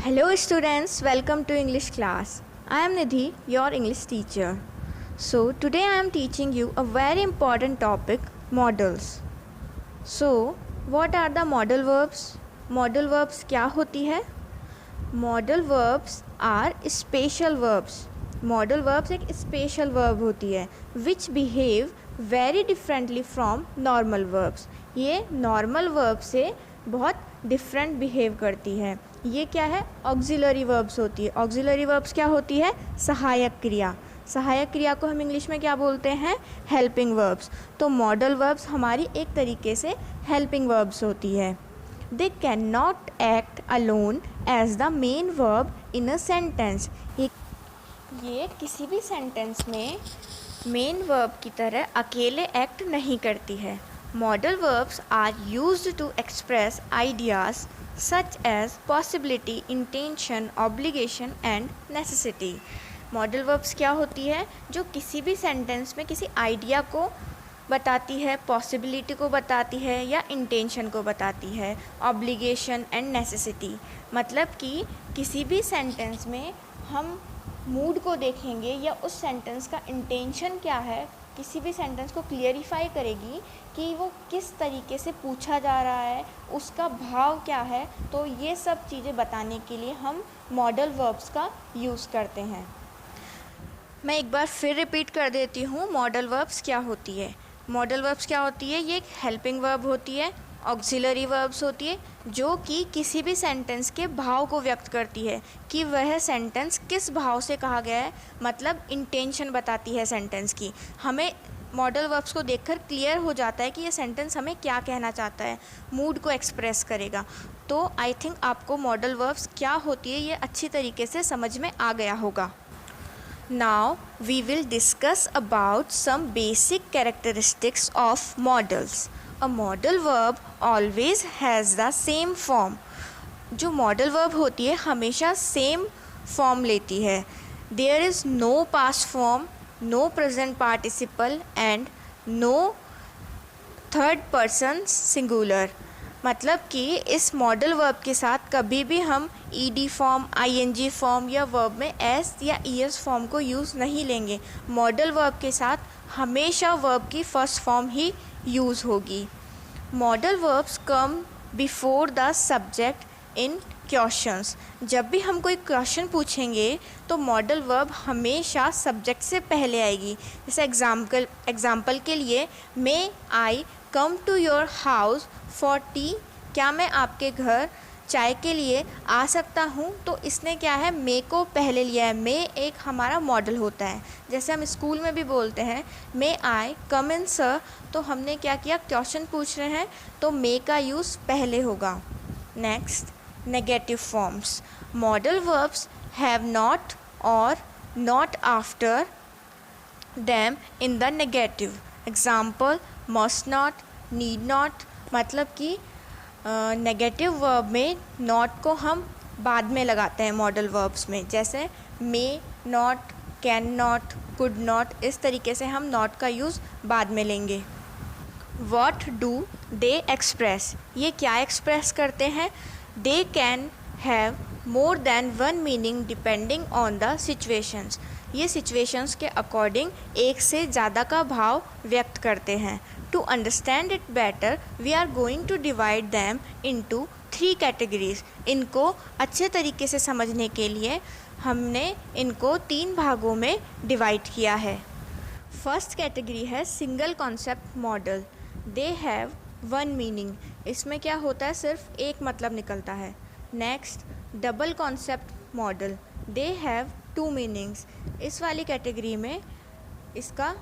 Hello students, welcome to English class. I am Nidhi, your English teacher. So today I am teaching you a very important topic, modals. So what are the modal verbs? Modal verbs क्या होती है? Modal verbs are special verbs. Modal verbs एक special verb होती है which behave very differently from normal verbs. ये normal verb से बहुत different behave करती है. ये क्या है? ऑक्सिलरी वर्ब्स होती है. ऑक्सिलरी वर्ब्स क्या होती है? सहायक क्रिया. सहायक क्रिया को हम इंग्लिश में क्या बोलते हैं? Helping verbs. तो मॉडल वर्ब्स हमारी एक तरीके से हेल्पिंग वर्ब्स होती है. They can not act alone as the main verb in a sentence. ये किसी भी सेंटेंस में मेन वर्ब की तरह अकेले एक्ट नहीं करती है. Modal verbs are used to express ideas such as possibility, intention, obligation and necessity. Modal verbs क्या होती है? जो किसी भी सेंटेंस में किसी आइडिया को बताती है, पॉसिबिलिटी को बताती है या इंटेंशन को बताती है. ऑब्लिगेशन एंड नेसेसिटी मतलब कि किसी भी सेंटेंस में हम मूड को देखेंगे या उस सेंटेंस का इंटेंशन क्या है, किसी भी सेंटेंस को क्लियरिफाई करेगी कि वो किस तरीके से पूछा जा रहा है, उसका भाव क्या है. तो ये सब चीज़ें बताने के लिए हम मॉडल वर्ब्स का यूज़ करते हैं. मैं एक बार फिर रिपीट कर देती हूँ मॉडल वर्ब्स क्या होती है. मॉडल वर्ब्स क्या होती है? ये एक हेल्पिंग वर्ब होती है, ऑक्सिलरी वर्ब्स होती है जो कि किसी भी सेंटेंस के भाव को व्यक्त करती है कि वह सेंटेंस किस भाव से कहा गया है, मतलब इंटेंशन बताती है सेंटेंस की. हमें मॉडल वर्ब्स को देखकर क्लियर हो जाता है कि ये सेंटेंस हमें क्या कहना चाहता है, मूड को एक्सप्रेस करेगा. तो आई थिंक आपको मॉडल वर्ब्स क्या होती है ये अच्छी तरीके से समझ में आ गया होगा. Now we will discuss about some basic characteristics of modals. A modal verb always has the same form. जो मॉडल वर्ब होती है हमेशा सेम फॉर्म लेती है. There is no past form, no present participle and no third person singular. मतलब कि इस modal verb के साथ कभी भी हम ईडी फॉर्म, आईएनजी फॉर्म या वर्ब में एस या ईएस फॉर्म को यूज़ नहीं लेंगे. मॉडल वर्ब के साथ हमेशा वर्ब की फर्स्ट फॉर्म ही यूज़ होगी. Modal verbs come before the subject in questions. जब भी हम कोई क्वेश्चन पूछेंगे तो मॉडल वर्ब हमेशा सब्जेक्ट से पहले आएगी. जैसे एग्जाम्पल के लिए may I come to your house for tea. क्या मैं आपके घर चाय के लिए आ सकता हूँ? तो इसने क्या है, मे को पहले लिया है. मे एक हमारा मॉडल होता है. जैसे हम स्कूल में भी बोलते हैं मे आई कम इन सर, तो हमने क्या किया, क्वेश्चन पूछ रहे हैं तो मे का यूज़ पहले होगा. Next, negative forms. Modal verbs have not और not after them in the negative. Example must not, need not. मतलब कि नेगेटिव वर्ब में नॉट को हम बाद में लगाते हैं मॉडल वर्ब्स में. जैसे may not, can not, could not. इस तरीके से हम नॉट का यूज़ बाद में लेंगे. What do they express. ये क्या एक्सप्रेस करते हैं? They can have more than one meaning depending on the situations. ये सिचुएशंस के अकॉर्डिंग एक से ज़्यादा का भाव व्यक्त करते हैं. To understand it better we are going to divide them into 3 categories. इनको अच्छे तरीके से समझने के लिए हमने इनको 3 भागों में डिवाइड किया है. फर्स्ट कैटेगरी है single concept model. They have one meaning. इसमें क्या होता है, सिर्फ एक मतलब निकलता है. Next, double concept model. They have 2 meanings. इस वाली कैटेगरी में इसका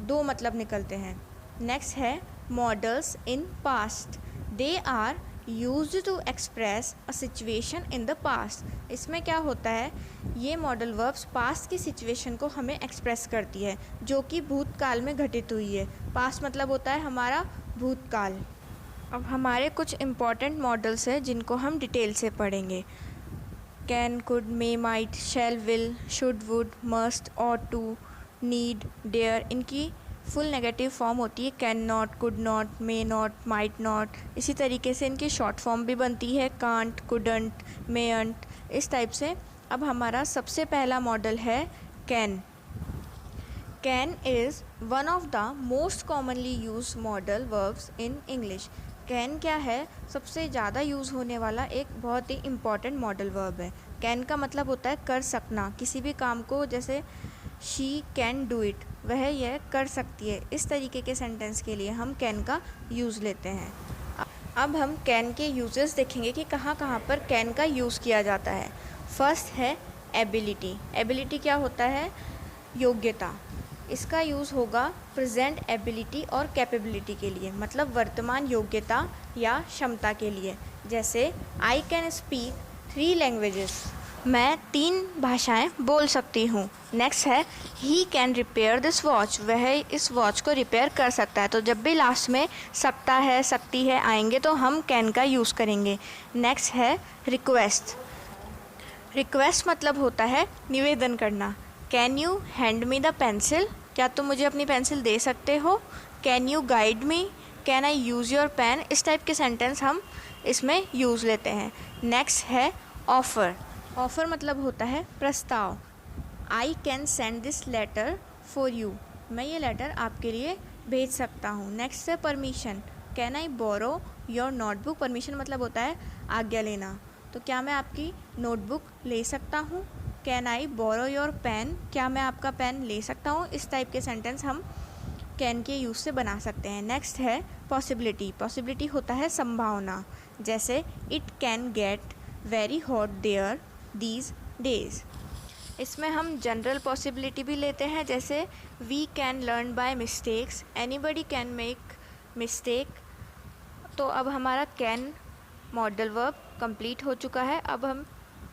2 मतलब निकलते हैं. नेक्स्ट है modals in past. They are used to express a situation in the past. इसमें क्या होता है, ये मॉडल वर्ब्स पास्ट की सिचुएशन को हमें एक्सप्रेस करती है जो कि भूतकाल में घटित हुई है. पास्ट मतलब होता है हमारा भूतकाल. अब हमारे कुछ इम्पॉर्टेंट मॉडल्स हैं जिनको हम डिटेल से पढ़ेंगे. Can, could, may, might, shall, will, should, would, must, ought to, need, dare. इनकी फुल नेगेटिव फॉर्म होती है can not, could not, may not, might not. इसी तरीके से इनकी शॉर्ट फॉर्म भी बनती है कांट, कुडंट, मेयंट, इस टाइप से। अब हमारा सबसे पहला मॉडल है can. Can is one of the most commonly use modal verbs in English. Can क्या है? सबसे ज़्यादा यूज़ होने वाला एक बहुत ही इम्पॉर्टेंट मॉडल वर्ब है। कैन का मतलब होता है कर सकना, किसी भी काम को, जैसे शी कैन डू इट, वह यह कर सकती है। इस तरीके के सेंटेंस के लिए हम कैन का यूज़ लेते हैं। अब हम कैन के यूजेस देखेंगे कि कहाँ कहाँ पर कैन का यूज़ किया जाता है। फर्स्ट है एबिलिटी। एबिलिटी क्या होता है? योग्यता। इसका यूज़ होगा प्रेजेंट एबिलिटी और कैपेबिलिटी के लिए, मतलब वर्तमान योग्यता या क्षमता के लिए। जैसे आई कैन स्पीक 3 लैंग्वेजेस, मैं 3 भाषाएं बोल सकती हूँ। नेक्स्ट है he can repair this watch, वह इस वॉच को रिपेयर कर सकता है। तो जब भी लास्ट में सकता है, सकती है आएंगे तो हम कैन का यूज़ करेंगे। नेक्स्ट है रिक्वेस्ट। रिक्वेस्ट मतलब होता है निवेदन करना। Can you hand me the pencil, क्या तुम मुझे अपनी पेंसिल दे सकते हो? Can you guide me, can I use your pen. इस टाइप के सेंटेंस हम इसमें यूज़ लेते हैं। नेक्स्ट है ऑफ़र। ऑफ़र मतलब होता है प्रस्ताव। I can send this letter for you, मैं ये लेटर आपके लिए भेज सकता हूँ। नेक्स्ट है permission. Can I borrow your notebook. Permission मतलब होता है आज्ञा लेना, तो क्या मैं आपकी नोटबुक ले सकता हूँ? Can I borrow your pen, क्या मैं आपका पेन ले सकता हूँ? इस टाइप के सेंटेंस हम कैन के यूज़ से बना सकते हैं। नेक्स्ट है पॉसिबिलिटी। पॉसिबिलिटी होता है संभावना। जैसे it can get very hot there these days. इसमें हम जनरल पॉसिबिलिटी भी लेते हैं, जैसे we can learn by mistakes, anybody can make mistake. तो अब हमारा कैन मॉडल वर्ब कंप्लीट हो चुका है। अब हम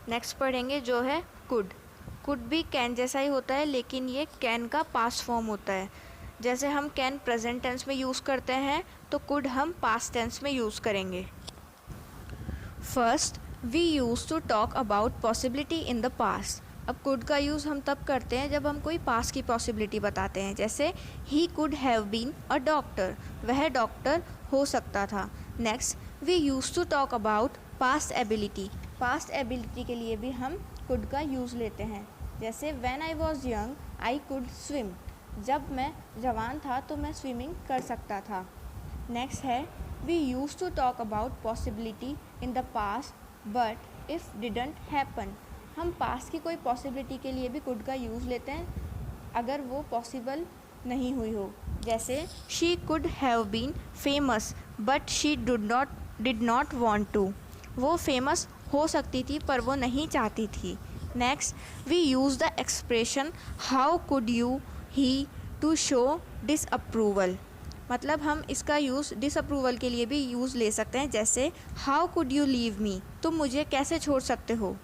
नेक्स्ट पढ़ेंगे जो है कुड। कुड भी कैन जैसा ही होता है, लेकिन ये कैन का पास्ट फॉर्म होता है। जैसे हम कैन प्रेजेंट टेंस में यूज़ करते हैं, तो कुड हम पास्ट टेंस में यूज़ करेंगे। First we use to talk about possibility in the past. अब कुड का यूज़ हम तब करते हैं जब हम कोई पास्ट की पॉसिबिलिटी बताते हैं। जैसे he could have been a doctor, वह डॉक्टर हो सकता था। Next we use to talk about past ability. Past ability के लिए भी हम कुड का यूज़ लेते हैं। जैसे when I was young I could swim, जब मैं जवान था तो मैं स्विमिंग कर सकता था। नेक्स्ट है we use to talk about possibility in the past but if didn't happen. हम पास्ट की कोई पॉसिबिलिटी के लिए भी कुड का यूज़ लेते हैं अगर वो पॉसिबल नहीं हुई हो। जैसे she could have been famous but she did not want to, वो फेमस हो सकती थी पर वो नहीं चाहती थी। Next we use the expression how could you he to show disapproval, मतलब हम इसका यूज़ डिसअप्रूवल के लिए भी यूज़ ले सकते हैं। जैसे how could you leave me, तुम मुझे कैसे छोड़ सकते हो।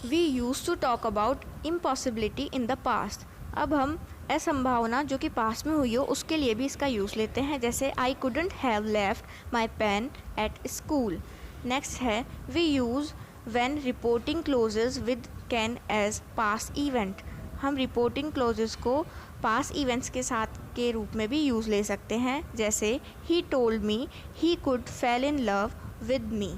We use to talk about impossibility in the past. अब हम असंभावना जो कि पास्ट में हुई हो उसके लिए भी इसका यूज़ लेते हैं। जैसे I couldn't have left my pen at school. Next है we use when reporting clauses with can as past event. हम रिपोर्टिंग क्लोजेस को पास्ट इवेंट्स के साथ के रूप में भी यूज़ ले सकते हैं। जैसे he told me he could fail in love with me.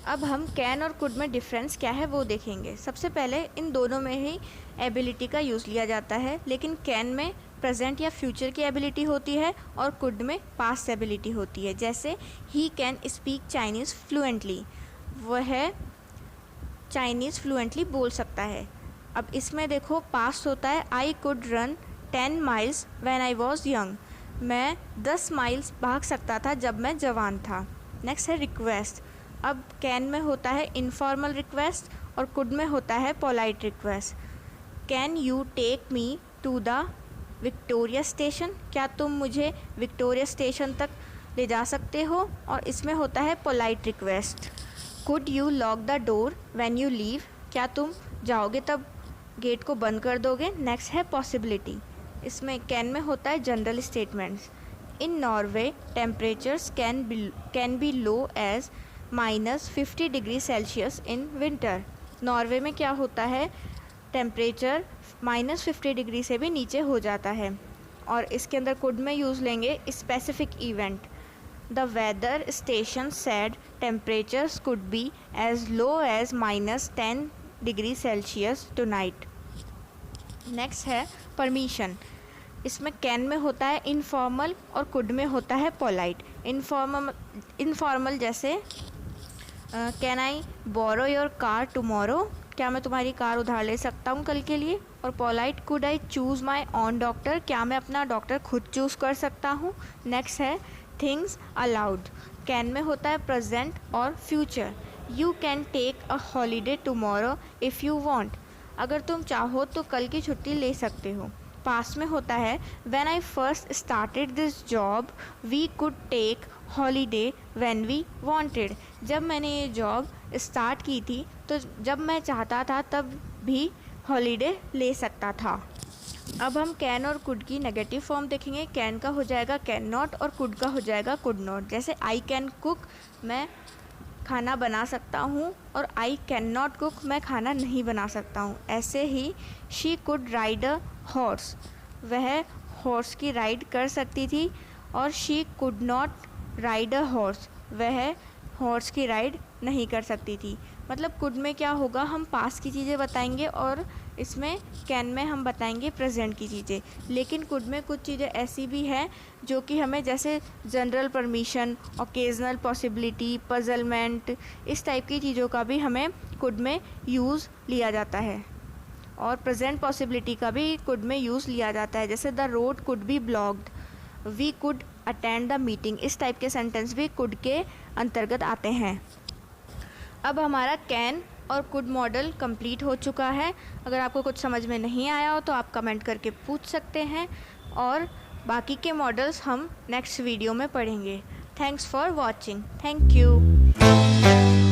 अब हम कैन और कुड में डिफरेंस क्या है वो देखेंगे। सबसे पहले इन दोनों में ही एबिलिटी का यूज़ लिया जाता है, लेकिन कैन में प्रेजेंट या फ्यूचर की एबिलिटी होती है और कुड में पास्ट एबिलिटी होती है। जैसे he can speak Chinese fluently, वह चाइनीज़ फ्लुएंटली बोल सकता है। अब इसमें देखो पास्ट होता है I could run 10 miles when I was young, मैं 10 माइल्स भाग सकता था जब मैं जवान था। नेक्स्ट है रिक्वेस्ट। अब कैन में होता है इनफॉर्मल रिक्वेस्ट और कुड में होता है polite request. Can you take me to the Victoria station, क्या तुम मुझे विक्टोरिया स्टेशन तक ले जा सकते हो, और इसमें होता है polite request. Could you lock the door when you leave, क्या तुम जाओगे तब गेट को बंद कर दोगे। नेक्स्ट है पॉसिबिलिटी। इसमें कैन में होता है general statements. In Norway temperatures can be low as -50 degree Celsius in winter. Norway में क्या होता है, टेम्परेचर -50 डिग्री से भी नीचे हो जाता है। और इसके अंदर कुड में यूज़ लेंगे specific event. The weather station said temperatures could be as low as -10 degree Celsius tonight. Next है परमिशन। इसमें कैन में होता है इनफॉर्मल और कुड में होता है पोलाइट। इनफॉर्मल जैसे can I borrow your car tomorrow, क्या मैं तुम्हारी कार उधार ले सकता हूँ कल के लिए। और polite, could I choose my on doctor, क्या मैं अपना डॉक्टर खुद चूज़ कर सकता हूँ। नेक्स्ट है थिंग्स अलाउड। कैन में होता है प्रेजेंट और future. You can take a holiday tomorrow if you want, अगर तुम चाहो तो कल की छुट्टी ले सकते हो। पास्ट में होता है when I first started this job we could take holiday when we wanted, जब मैंने ये जॉब स्टार्ट की थी तो जब मैं चाहता था तब भी हॉलीडे ले सकता था। अब हम कैन और कुड की नेगेटिव फॉर्म देखेंगे। कैन का हो जाएगा कैन नॉट और कुड का हो जाएगा कुड नॉट। जैसे आई कैन कुक, मैं खाना बना सकता हूँ, और आई कैन नॉट कुक, मैं खाना नहीं बना सकता हूँ। ऐसे ही she could ride a horse, वह हॉर्स की राइड कर सकती थी, और she could not ride a horse, वह हॉर्स की राइड नहीं कर सकती थी। मतलब कुड में क्या होगा, हम पास की चीज़ें बताएंगे और इसमें कैन में हम बताएंगे प्रेजेंट की चीज़ें। लेकिन कुड में कुछ चीज़ें ऐसी भी हैं जो कि हमें, जैसे जनरल परमिशन, ओकेजनल पॉसिबिलिटी, पजलमेंट, इस टाइप की चीज़ों का भी हमें कुड में यूज़ लिया जाता है। और प्रेजेंट पॉसिबिलिटी का भी कुड में यूज़ लिया जाता है। जैसे the road could be blocked, we could attend the meeting, इस टाइप के सेंटेंस भी कुड के अंतर्गत आते हैं। अब हमारा कैन और कुड मॉडल कंप्लीट हो चुका है। अगर आपको कुछ समझ में नहीं आया हो तो आप कमेंट करके पूछ सकते हैं, और बाकी के मॉडल्स हम नेक्स्ट वीडियो में पढ़ेंगे। Thanks for watching. Thank you.